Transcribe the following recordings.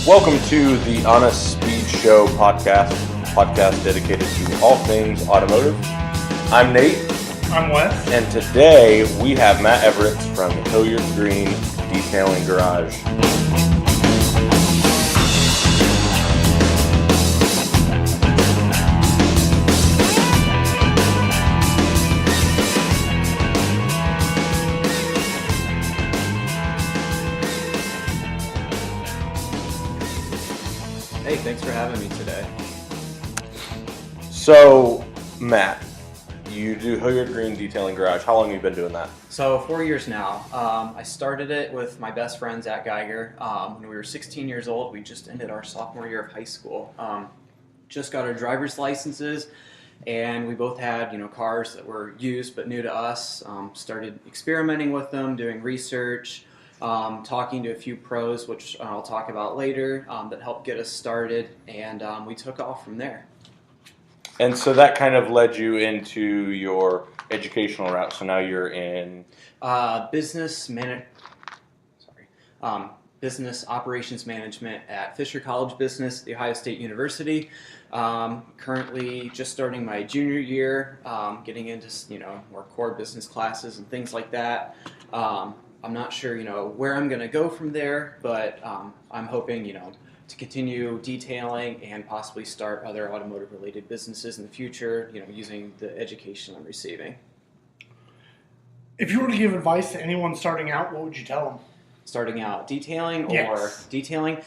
Welcome to the Honest Speed Show podcast dedicated to all things automotive. I'm Nate. I'm Wes. And today we have Matt Everetts from Hilliard Green Detailing Garage. Hey, thanks for having me today. So, Matt, you do Hilliard Green Detailing Garage. How long have you been doing that? So 4 years now. I started it with my best friends at Geiger. When we were 16 years old, we just ended our sophomore year of high school. Just got our driver's licenses, and we both had cars that were used but new to us. Started experimenting with them, doing research, talking to a few pros, which I'll talk about later, that helped get us started, and we took off from there. And so that kind of led you into your educational route. So now you're in business operations management at Fisher College Business, The Ohio State University. Currently just starting my junior year, getting into more core business classes and things like that. I'm not sure where I'm going to go from there, but I'm hoping to continue detailing and possibly start other automotive related businesses in the future, using the education I'm receiving. If you were to give advice to anyone starting out, what would you tell them? Starting out, detailing or Yes. detailing?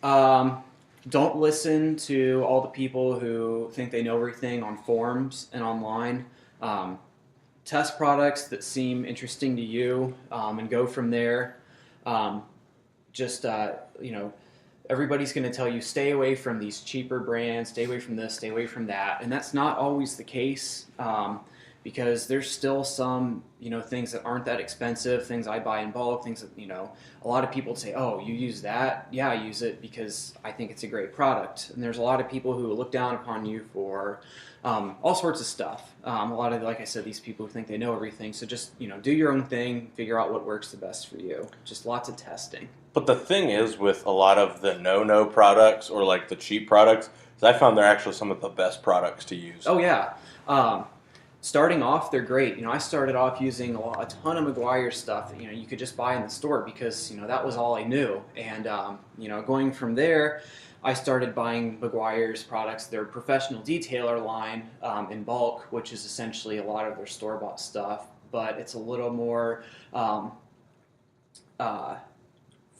Don't listen to all the people who think they know everything on forums and online. Test products that seem interesting to you, and go from there. Everybody's going to tell you stay away from these cheaper brands, stay away from this, stay away from that, and that's not always the case, because there's still some things that aren't that expensive, things I buy in bulk, things that a lot of people say, oh, you use that? Yeah, I use it because I think it's a great product. And there's a lot of people who look down upon you for all sorts of stuff. A lot of, like I said, these people who think they know everything. So just do your own thing, figure out what works the best for you. Just lots of testing. But the thing is, with a lot of the no products or like the cheap products, is I found they're actually some of the best products to use. Oh yeah, starting off they're great. I started off using a ton of Meguiar's stuff that you could just buy in the store because that was all I knew. And going from there, I started buying Meguiar's products, their professional detailer line, in bulk, which is essentially a lot of their store-bought stuff, but it's a little more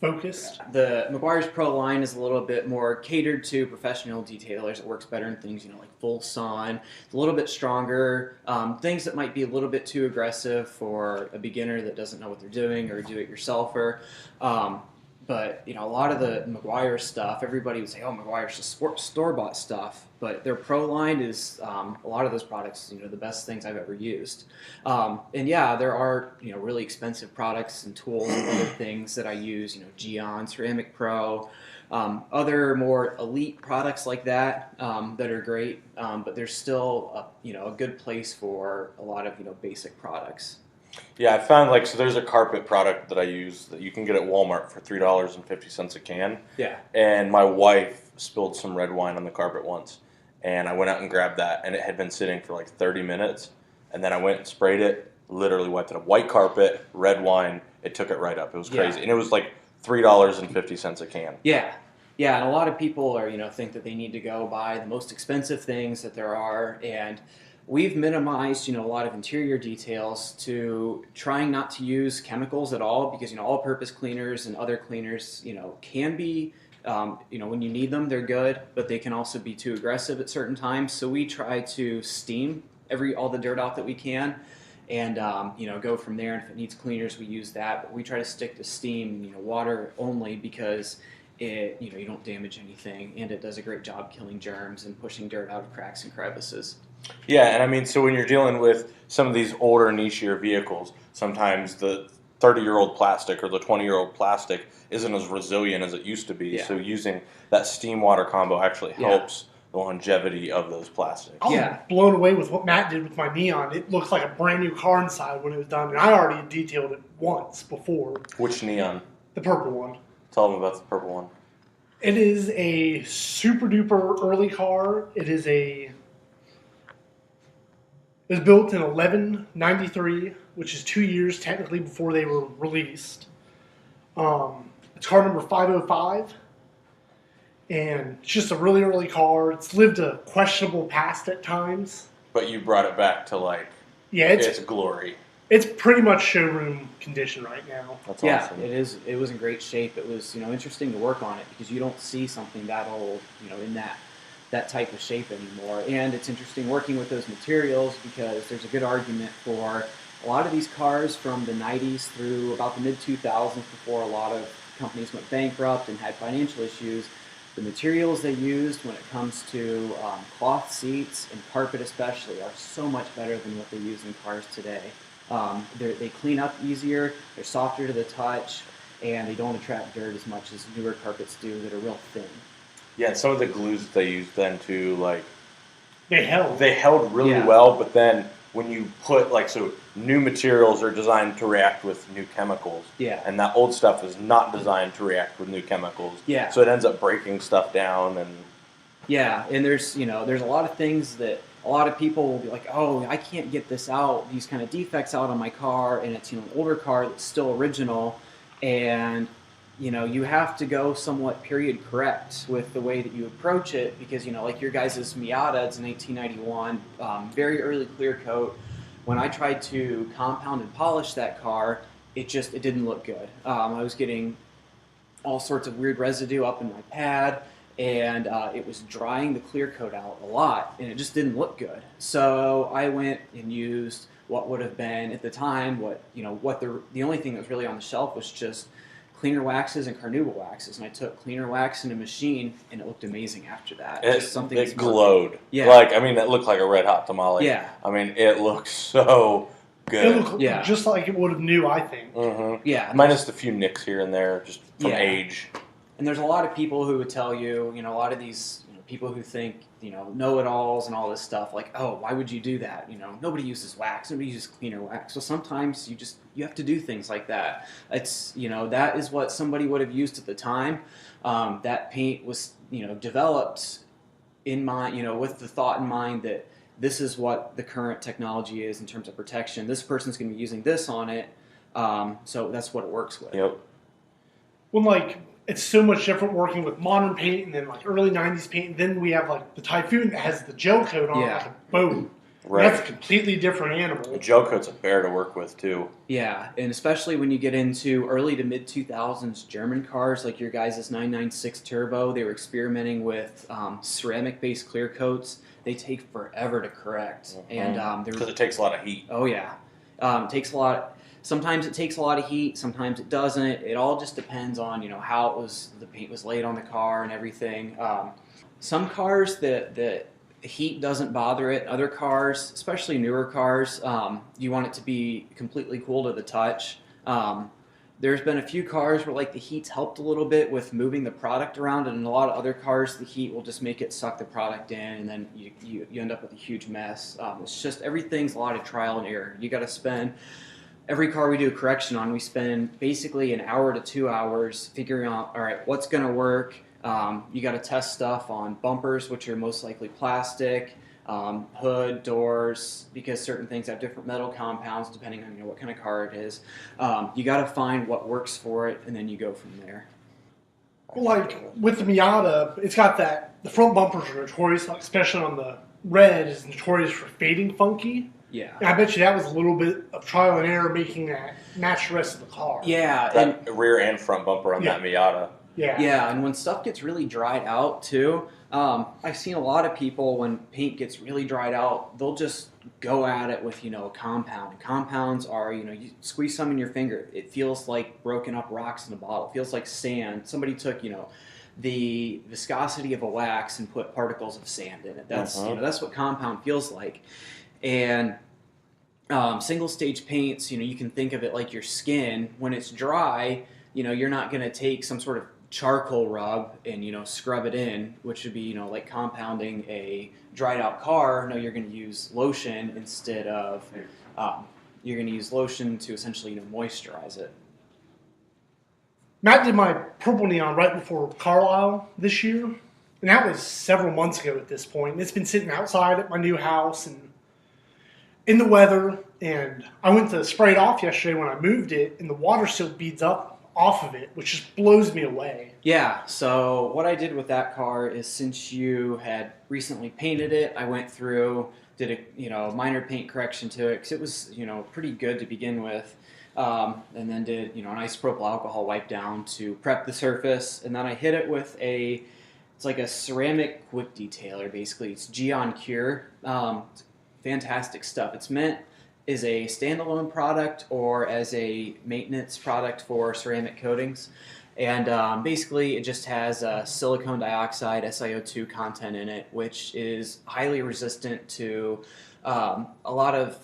Focused. The Meguiar's Pro line is a little bit more catered to professional detailers. It works better in things, like full sun. It's a little bit stronger. Things that might be a little bit too aggressive for a beginner that doesn't know what they're doing or a do-it-yourselfer. But a lot of the Meguiar's stuff, everybody would say, "Oh, Meguiar's just store-bought stuff." But their Pro line is a lot of those products, the best things I've ever used. And yeah, there are really expensive products and tools and other things that I use. Geon, Ceramic Pro, other more elite products like that that are great. But there's still a good place for a lot of basic products. Yeah, I found so there's a carpet product that I use that you can get at Walmart for $3.50 a can. Yeah. And my wife spilled some red wine on the carpet once, and I went out and grabbed that, and it had been sitting for 30 minutes, and then I went and sprayed it, literally wiped it up. White carpet, red wine, it took it right up. It was crazy. Yeah. And it was $3.50 a can. Yeah. Yeah, and a lot of people are, think that they need to go buy the most expensive things that there are, and we've minimized, a lot of interior details to trying not to use chemicals at all because, all-purpose cleaners and other cleaners, can be, when you need them, they're good, but they can also be too aggressive at certain times. So we try to steam all the dirt out that we can and, go from there. And if it needs cleaners, we use that. But we try to stick to steam, water only because it, you don't damage anything, and it does a great job killing germs and pushing dirt out of cracks and crevices. Yeah, and so when you're dealing with some of these older, nichier vehicles, sometimes the 30-year-old plastic or the 20-year-old plastic isn't as resilient as it used to be. Yeah. So using that steam-water combo actually helps the longevity of those plastics. I was blown away with what Matt did with my Neon. It looks like a brand new car inside when it was done, and I already detailed it once before. Which Neon? The purple one. Tell them about the purple one. It is a super duper early car. It was built in 1193, which is 2 years technically before they were released. It's car number 505, and it's just a really early car. It's lived a questionable past at times. But you brought it back to like its glory. It's pretty much showroom condition right now. That's awesome. It is. It was in great shape. It was interesting to work on it because you don't see something that old in that type of shape anymore. And it's interesting working with those materials because there's a good argument for a lot of these cars from the 90s through about the mid-2000s, before a lot of companies went bankrupt and had financial issues. The materials they used when it comes to cloth seats and carpet especially are so much better than what they use in cars today. They clean up easier, they're softer to the touch, and they don't attract dirt as much as newer carpets do that are real thin. Yeah, and some of the glues that they used then too, like they held really well, but then when you put new materials are designed to react with new chemicals. Yeah. And that old stuff is not designed to react with new chemicals. Yeah. So it ends up breaking stuff down and yeah, and there's a lot of things that a lot of people will be like, oh, I can't get this out, these kind of defects out on my car, and it's an older car that's still original, and you have to go somewhat period correct with the way that you approach it because like your guys' Miata, it's a 1991, very early clear coat. When I tried to compound and polish that car, it didn't look good. I was getting all sorts of weird residue up in my pad. And it was drying the clear coat out a lot, and it just didn't look good. So I went and used what would have been at the time the only thing that was really on the shelf was just cleaner waxes and carnauba waxes. And I took cleaner wax in a machine, and it looked amazing after that. It glowed. Yeah. It looked like a red hot tamale. Yeah. I mean, it looked so good. It looked just like it would have new, I think. Mm-hmm. Yeah. Minus a few nicks here and there, just from age. And there's a lot of people who would tell you, a lot of these people who think, know-it-alls and all this stuff, like, oh, why would you do that? Nobody uses wax, nobody uses cleaner wax. So sometimes you have to do things like that. It's, that is what somebody would have used at the time. That paint was, developed in mind, with the thought in mind that this is what the current technology is in terms of protection. This person's going to be using this on it, so that's what it works with. Yep. Well, it's so much different working with modern paint and then early 90s paint. And then we have the Typhoon that has the gel coat on like a boat. Right. That's a completely different animal. The gel coat's a bear to work with too. Yeah, and especially when you get into early to mid 2000s German cars like your guys' 996 Turbo, they were experimenting with ceramic based clear coats. They take forever to correct. Mm-hmm. And because it takes a lot of heat. Oh yeah. It takes a lot. Sometimes it takes a lot of heat, sometimes it doesn't. It all just depends on how the paint was laid on the car and everything. Some cars the heat doesn't bother it. Other cars, especially newer cars, you want it to be completely cool to the touch. There's been a few cars where the heat's helped a little bit with moving the product around, and in a lot of other cars the heat will just make it suck the product in, and then you end up with a huge mess. It's just everything's a lot of trial and error. You got to spend. Every car we do a correction on, we spend basically an hour to 2 hours figuring out, all right, what's going to work. You got to test stuff on bumpers, which are most likely plastic, hood, doors, because certain things have different metal compounds depending on what kind of car it is. You got to find what works for it, and then you go from there. Well, with the Miata, it's got the front bumpers are notorious, especially on the red, is notorious for fading funky. Yeah. And I bet you that was a little bit of trial and error making that match the rest of the car. Yeah. That rear and front bumper on that Miata. Yeah. Yeah, and when stuff gets really dried out too, I've seen a lot of people when paint gets really dried out, they'll just go at it with, a compound. And compounds are, you squeeze some in your finger. It feels like broken up rocks in a bottle. It feels like sand. Somebody took, the viscosity of a wax and put particles of sand in it. That's that's what compound feels like. And single stage paints, you can think of it like your skin. When it's dry, you're not going to take some sort of charcoal rub and scrub it in, which would be like compounding a dried out car. No, you're going to use lotion instead of you're going to use lotion to essentially moisturize it. Matt did my purple neon right before Carlisle this year, and that was several months ago at this point. And it's been sitting outside at my new house and in the weather, and I went to spray it off yesterday when I moved it, and the water still beads up off of it, which just blows me away. Yeah, so what I did with that car is, since you had recently painted it, I went through, did a minor paint correction to it, because it was pretty good to begin with, and then did an isopropyl alcohol wipe down to prep the surface, and then I hit it with it's like a ceramic quick detailer, basically. It's Geon Cure. It's fantastic stuff. It's meant as a standalone product or as a maintenance product for ceramic coatings. And basically, it just has silicone dioxide, SiO2 content in it, which is highly resistant to a lot of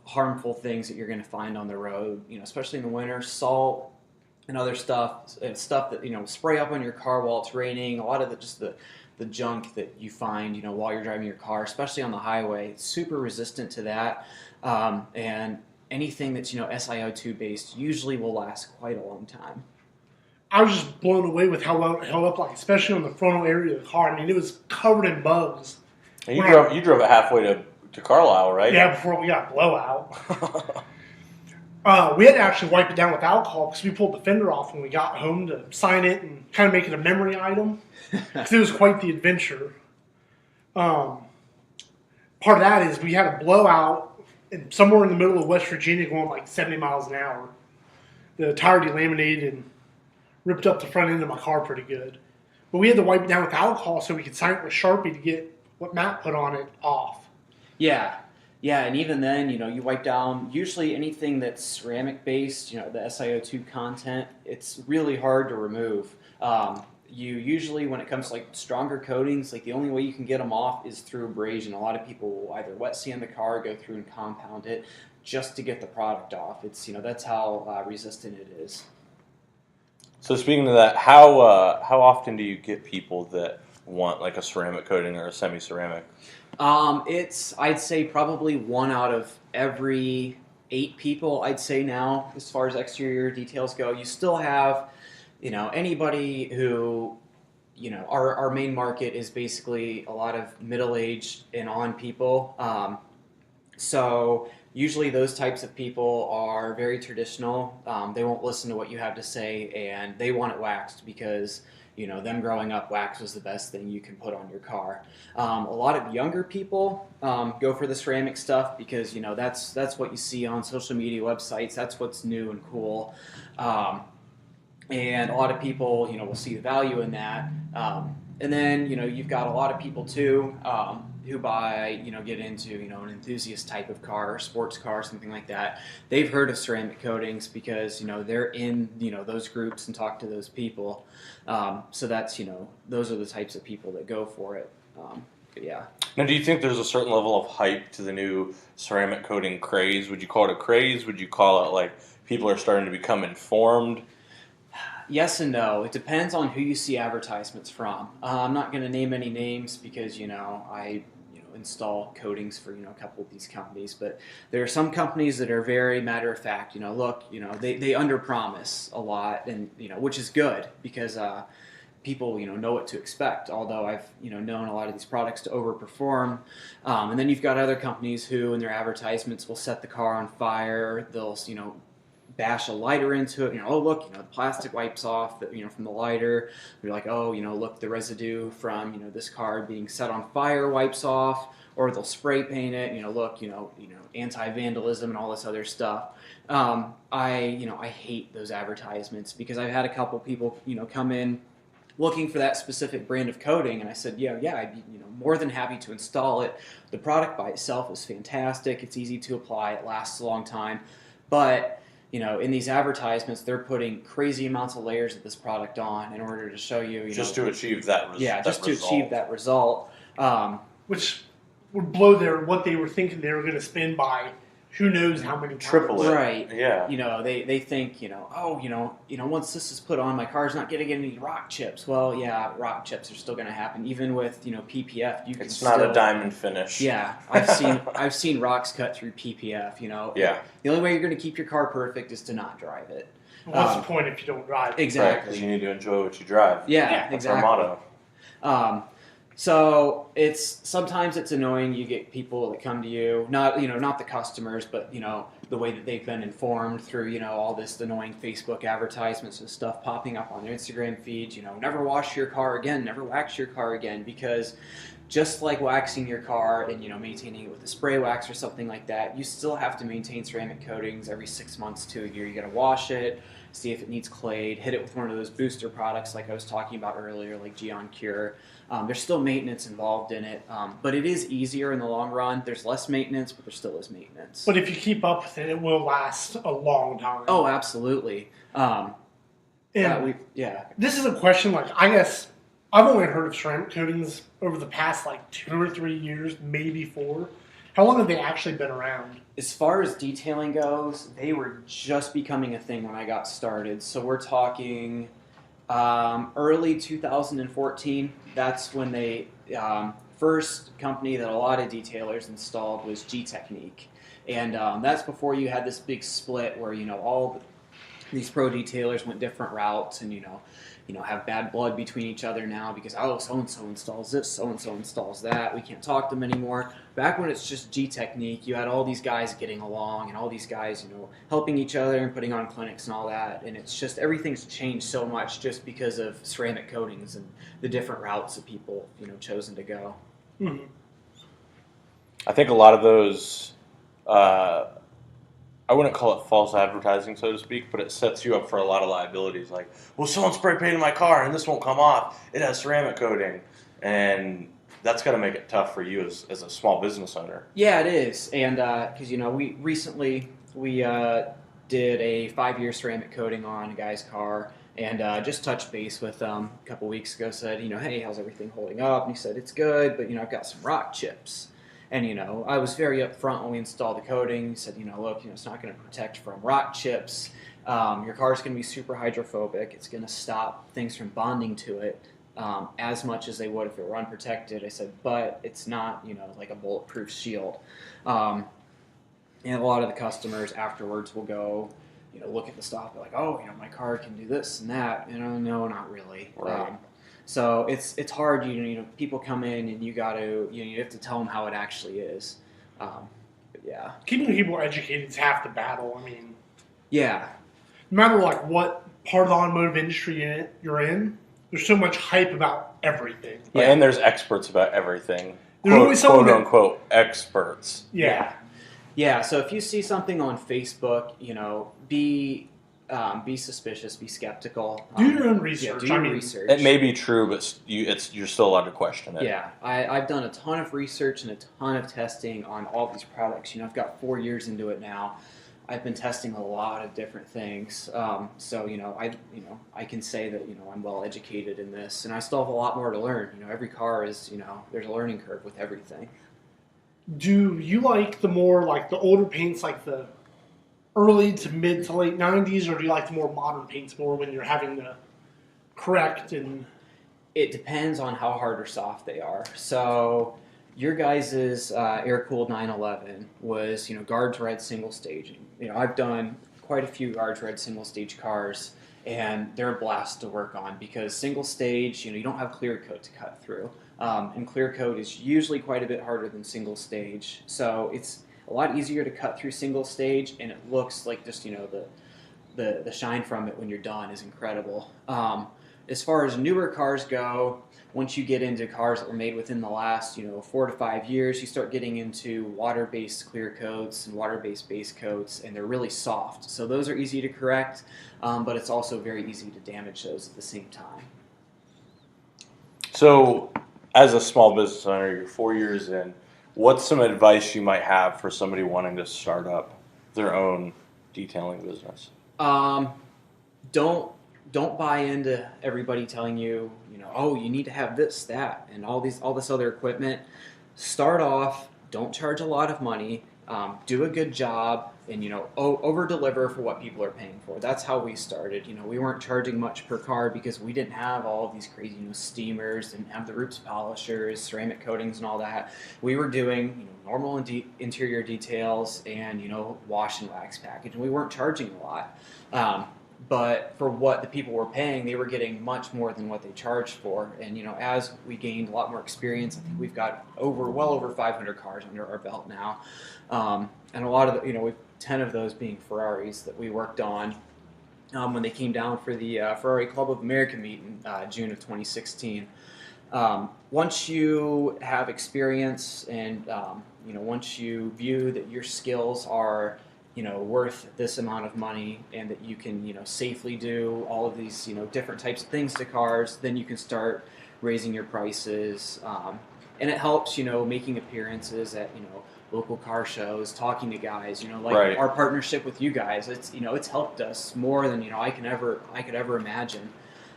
harmful things that you're going to find on the road. Especially in the winter, salt and other stuff that spray up on your car while it's raining. A lot of the junk that you find while you're driving your car, especially on the highway, it's super resistant to that. And anything that's SiO2 based usually will last quite a long time. I was just blown away with how well it held up, especially on the frontal area of the car. I mean, it was covered in bugs. And you drove it halfway to Carlisle, right? Yeah, before we got a blowout. We had to actually wipe it down with alcohol because we pulled the fender off when we got home to sign it and kind of make it a memory item. Because it was quite the adventure. Part of that is we had a blowout somewhere in the middle of West Virginia going 70 miles an hour. The tire delaminated and ripped up the front end of my car pretty good. But we had to wipe it down with alcohol so we could sign it with Sharpie to get what Matt put on it off. Yeah, and even then, you wipe down usually anything that's ceramic based, the SiO2 content, it's really hard to remove. You usually, when it comes to stronger coatings, the only way you can get them off is through abrasion. A lot of people will either wet sand the car, go through and compound it just to get the product off. It's that's how resistant it is. So speaking of that, how often do you get people that want a ceramic coating or a semi-ceramic? I'd say probably 1 out of every 8 people, I'd say now, as far as exterior details go. You still have, anybody who, our main market is basically a lot of middle-aged and on people. So usually those types of people are very traditional. They won't listen to what you have to say, and they want it waxed because them growing up, wax was the best thing you can put on your car. A lot of younger people go for the ceramic stuff because that's what you see on social media websites. That's what's new and cool, and a lot of people will see the value in that. And then you've got a lot of people too who buy get into an enthusiast type of car, sports car, something like that. They've heard of ceramic coatings because they're in those groups and talk to those people. So that's those are the types of people that go for it. Yeah. Now, do you think there's a certain level of hype to the new ceramic coating craze? Would you call it a craze? Would you call it people are starting to become informed? Yes and no. It depends on who you see advertisements from. I'm not going to name any names because I install coatings for a couple of these companies, but there are some companies that are very matter of fact. Look, they underpromise a lot, and which is good because people know what to expect. Although I've known a lot of these products to overperform, and then you've got other companies who in their advertisements will set the car on fire. They'll bash a lighter into it. Oh look, the plastic wipes off from the lighter. You're like, oh, look, the residue from this car being set on fire wipes off. Or they'll spray paint it. Look, anti-vandalism and all this other stuff. I hate those advertisements because I've had a couple people come in looking for that specific brand of coating, and I said, yeah, I'd be more than happy to install it. The product by itself is fantastic. It's easy to apply. It lasts a long time, but in these advertisements, they're putting crazy amounts of layers of this product on in order to show you, just to achieve that result. Yeah, just to achieve that result. Which would blow what they were thinking they were going to spend by who knows how many times. Triple it. Right. Yeah. They think, once this is put on, my car's not going to get any rock chips. Well, yeah, rock chips are still going to happen. Even with, PPF, you can It's not a diamond finish. Yeah. I've seen rocks cut through PPF, Yeah. The only way you're going to keep your car perfect is to not drive it. What's the point if you don't drive? Exactly. Because you need to enjoy what you drive. Yeah, That's exactly. our motto. So sometimes it's annoying. You get people that come to you, not the customers, but the way that they've been informed through all this annoying Facebook advertisements and stuff popping up on their Instagram feeds. Never wash your car again, never wax your car again, because just like waxing your car and maintaining it with a spray wax or something like that, you still have to maintain ceramic coatings every 6 months to a year. You got to wash it, see if it needs clayed, hit it with one of those booster products like I was talking about earlier, like Geon Cure. There's still maintenance involved in it, but it is easier in the long run. There's less maintenance, but there still is maintenance. But if you keep up with it, it will last a long time. Oh, absolutely. This is a question, I guess I've only heard of ceramic coatings over the past 2 or 3 years, maybe 4. How long have they actually been around? As far as detailing goes, they were just becoming a thing when I got started. So we're talking early 2014. That's when they first company that a lot of detailers installed was G-Technique, and that's before you had this big split where all these pro detailers went different routes, and have bad blood between each other now because so and so installs this, so and so installs that. We can't talk to them anymore. Back when it's just G-Technique, you had all these guys getting along and all these guys helping each other and putting on clinics and all that. And it's just everything's changed so much just because of ceramic coatings and the different routes that people chosen to go. Mm-hmm. I think a lot of those. I wouldn't call it false advertising, so to speak, but it sets you up for a lot of liabilities. Like, well, someone spray painted my car and this won't come off. It has ceramic coating. And that's got to make it tough for you as a small business owner. Yeah, it is. And because, we recently did a 5-year ceramic coating on a guy's car and just touched base with him a couple weeks ago, said, hey, how's everything holding up? And he said, it's good, but, I've got some rock chips. And, I was very upfront when we installed the coating. He said, look, it's not going to protect from rock chips. Your car's going to be super hydrophobic. It's going to stop things from bonding to it as much as they would if it were unprotected. I said, but it's not, like a bulletproof shield. And a lot of the customers afterwards will go, look at the stuff, like, oh, my car can do this and that. No, not really. Right. So it's hard. People come in and you got to you have to tell them how it actually is. But yeah, keeping people educated is half the battle. I mean, yeah. No matter what part of the automotive industry you're in, there's so much hype about everything. Yeah, and there's experts about everything. There's always quote unquote experts. Yeah. So if you see something on Facebook, be suspicious, be skeptical. Do your own research. Do your research. It may be true, but you're still allowed to question it. Yeah, I've done a ton of research and a ton of testing on all these products. I've got 4 years into it now. I've been testing a lot of different things. So I can say that I'm well educated in this, and I still have a lot more to learn. Every car is there's a learning curve with everything. Do you like the more the older paints, like the early to mid to late 90s, or do you like the more modern paints more when you're having to correct? And it depends on how hard or soft they are. So your guys' air-cooled 911 was guards red single staging. I've done quite a few guards red single stage cars, and they're a blast to work on because single stage, you don't have clear coat to cut through, and clear coat is usually quite a bit harder than single stage. So it's a lot easier to cut through single stage, and it looks like just the shine from it when you're done is incredible. As far as newer cars go, once you get into cars that were made within the last 4 to 5 years, you start getting into water-based clear coats and water-based base coats, and they're really soft. So those are easy to correct, but it's also very easy to damage those at the same time. So, as a small business owner, you're 4 years in. What's some advice you might have for somebody wanting to start up their own detailing business? Don't buy into everybody telling you, oh, you need to have this, that, and all this other equipment. Start off. Don't charge a lot of money. Do a good job, and over deliver for what people are paying for. That's how we started. We weren't charging much per car because we didn't have all of these crazy steamers, didn't have the roofs polishers, ceramic coatings, and all that. We were doing normal interior details and wash and wax package, and we weren't charging a lot. but for what the people were paying, they were getting much more than what they charged for. And as we gained a lot more experience, I think we've got well over 500 cars under our belt now, and a lot of we've 10 of those being Ferraris that we worked on when they came down for the Ferrari Club of America meet in June of 2016. Once you have experience and once you view that your skills are worth this amount of money and that you can safely do all of these different types of things to cars, then you can start raising your prices, and it helps making appearances at local car shows, talking to guys, Right. Our partnership with you guys. It's helped us more than I could ever imagine.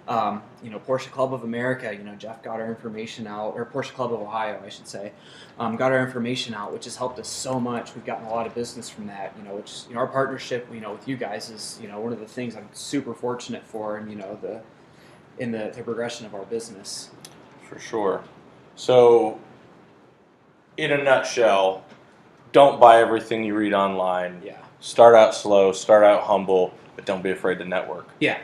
Porsche Club of America, Jeff got our information out, or Porsche Club of Ohio, I should say, got our information out, which has helped us so much. We've gotten a lot of business from that, which our partnership, with you guys is, one of the things I'm super fortunate for, and in the progression of our business. For sure. So, in a nutshell, don't buy everything you read online. Yeah. Start out slow, start out humble, but don't be afraid to network. Yeah.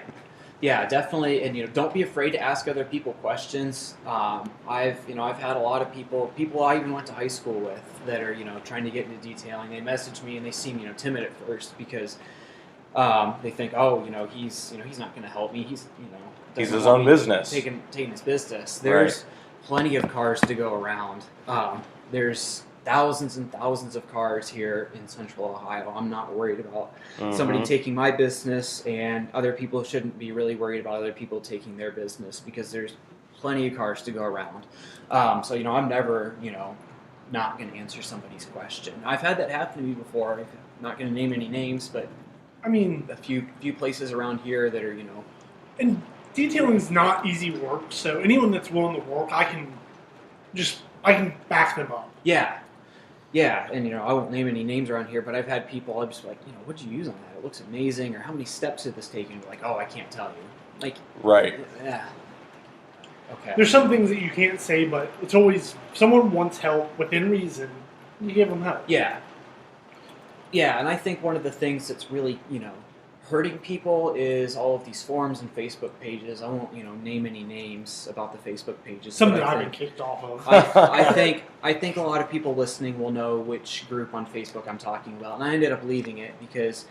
Yeah, definitely, and don't be afraid to ask other people questions. I've had a lot of people I even went to high school with that are trying to get into detailing. They message me and they seem timid at first because they think, oh, he's not going to help me. He's his own business, taking his business. There's plenty of cars to go around. There's thousands and thousands of cars here in Central Ohio. I'm not worried about somebody taking my business, and other people shouldn't be really worried about other people taking their business because there's plenty of cars to go around. So I'm never not going to answer somebody's question. I've had that happen to me before. I'm not going to name any names, but I mean, a few places around here that are and detailing is not easy work. So anyone that's willing to work, I can back them up. Yeah, and I won't name any names around here, but I've had people, I'm just like, what'd you use on that? It looks amazing, or how many steps did this take? And you're like, oh, I can't tell you. Like, right. Yeah. Okay. There's some things that you can't say, but it's always someone wants help within reason. You give them help. Yeah, and I think one of the things that's really hurting people is all of these forums and Facebook pages. I won't name any names about the Facebook pages. Something I've been kicked off of. I think a lot of people listening will know which group on Facebook I'm talking about, and I ended up leaving it because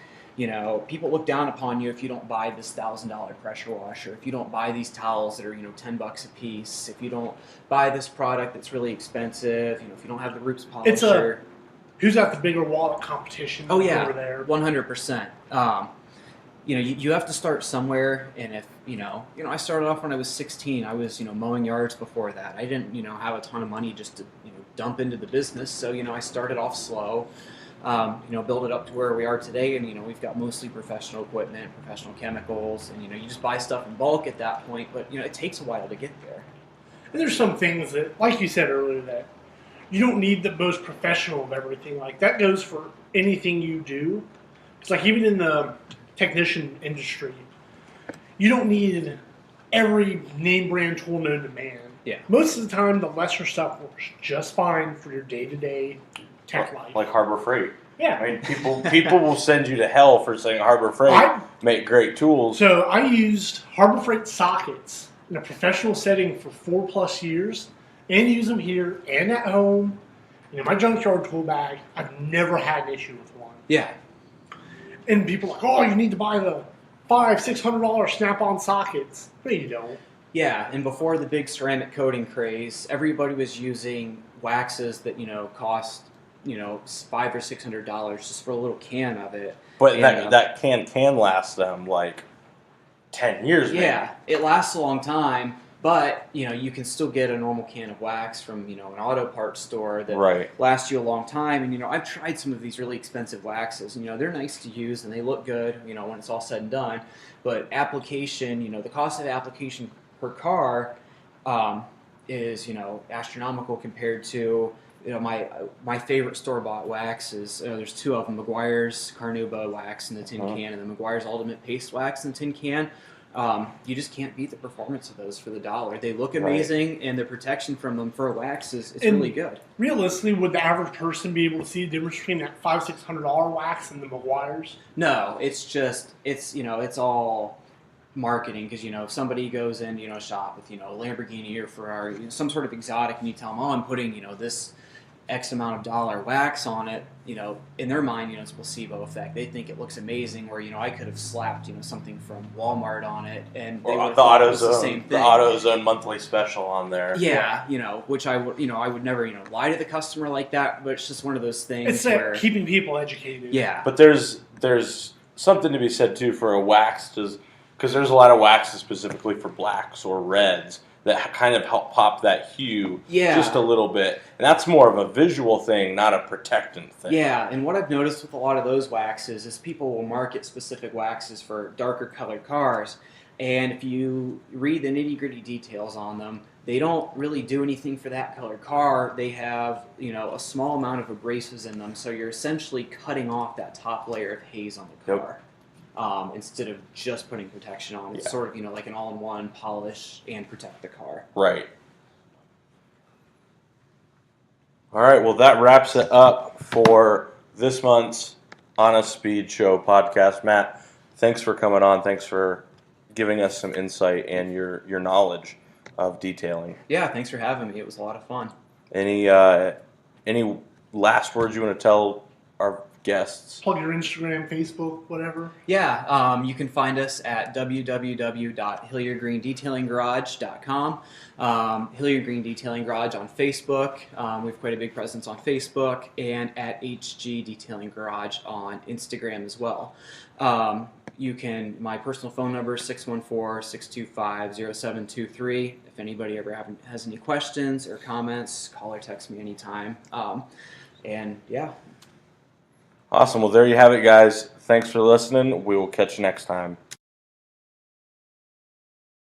people look down upon you if you don't buy this $1,000 pressure washer, if you don't buy these towels that are $10 a piece, if you don't buy this product that's really expensive, if you don't have the Roops polisher. Who's got the bigger wallet competition? Oh yeah, over there. 100%. You have to start somewhere, and if I started off when I was 16. I was mowing yards before that. I didn't have a ton of money just to dump into the business, so I started off slow. Build it up to where we are today, and we've got mostly professional equipment, professional chemicals, and you just buy stuff in bulk at that point. But it takes a while to get there. And there's some things that, like you said earlier, that you don't need the most professional of everything. Like that goes for anything you do. It's like even in the technician industry, you don't need every name brand tool known to man. Yeah. Most of the time, the lesser stuff works just fine for your day-to-day tech life. Like Harbor Freight. Yeah. I mean, people will send you to hell for saying Harbor Freight make great tools. So I used Harbor Freight sockets in a professional setting for 4+ years, and use them here and at home. My junkyard tool bag, I've never had an issue with one. Yeah. And people are like, oh, you need to buy the $500-$600 Snap-on sockets. No, you don't. Yeah, and before the big ceramic coating craze, everybody was using waxes that cost $500 or $600 just for a little can of it. But that can last them like 10 years. Yeah, maybe. it lasts a long time. But, you can still get a normal can of wax from, an auto parts store that lasts you a long time. And, I've tried some of these really expensive waxes. And, they're nice to use and they look good, when it's all said and done. But application, the cost of application per car is, astronomical compared to, my favorite store-bought wax is, there's two of them, Meguiar's Carnauba wax in the tin can and the Meguiar's Ultimate Paste wax in the tin can. You just can't beat the performance of those for the dollar. They look amazing, and the protection from them for a wax is really good. Realistically, would the average person be able to see the difference between that $500-600 wax and the McGuire's? No, it's all marketing, because if somebody goes in a shop with a Lamborghini or Ferrari, some sort of exotic, and you tell them, oh, I'm putting this X amount of dollar wax on it, in their mind, it's a placebo effect. They think it looks amazing, where I could have slapped something from Walmart on it, and they would thought it was the same thing. The AutoZone monthly special on there. Yeah, which I would never lie to the customer like that, but it's just one of those things. It's where keeping people educated. Yeah, but there's something to be said too for a wax, because there's a lot of waxes specifically for blacks or reds that kind of help pop that hue just a little bit. And that's more of a visual thing, not a protectant thing. Yeah, and what I've noticed with a lot of those waxes is people will market specific waxes for darker colored cars. And if you read the nitty-gritty details on them, they don't really do anything for that colored car. They have, a small amount of abrasives in them, so you're essentially cutting off that top layer of haze on the car. Instead of just putting protection on. It's sort of, like an all-in-one polish and protect the car. Right. All right, well, that wraps it up for this month's Honest Speed Show podcast. Matt, thanks for coming on. Thanks for giving us some insight and your knowledge of detailing. Yeah, thanks for having me. It was a lot of fun. Any last words you want to tell our guests? Plug your Instagram, Facebook, whatever. Yeah, you can find us at www.hilliardgreendetailinggarage.com. Hilliard Green Detailing Garage on Facebook. We have quite a big presence on Facebook, and at HG Detailing Garage on Instagram as well. My personal phone number is 614-625-0723. If anybody ever has any questions or comments, call or text me anytime. Awesome. Well, there you have it, guys. Thanks for listening. We will catch you next time.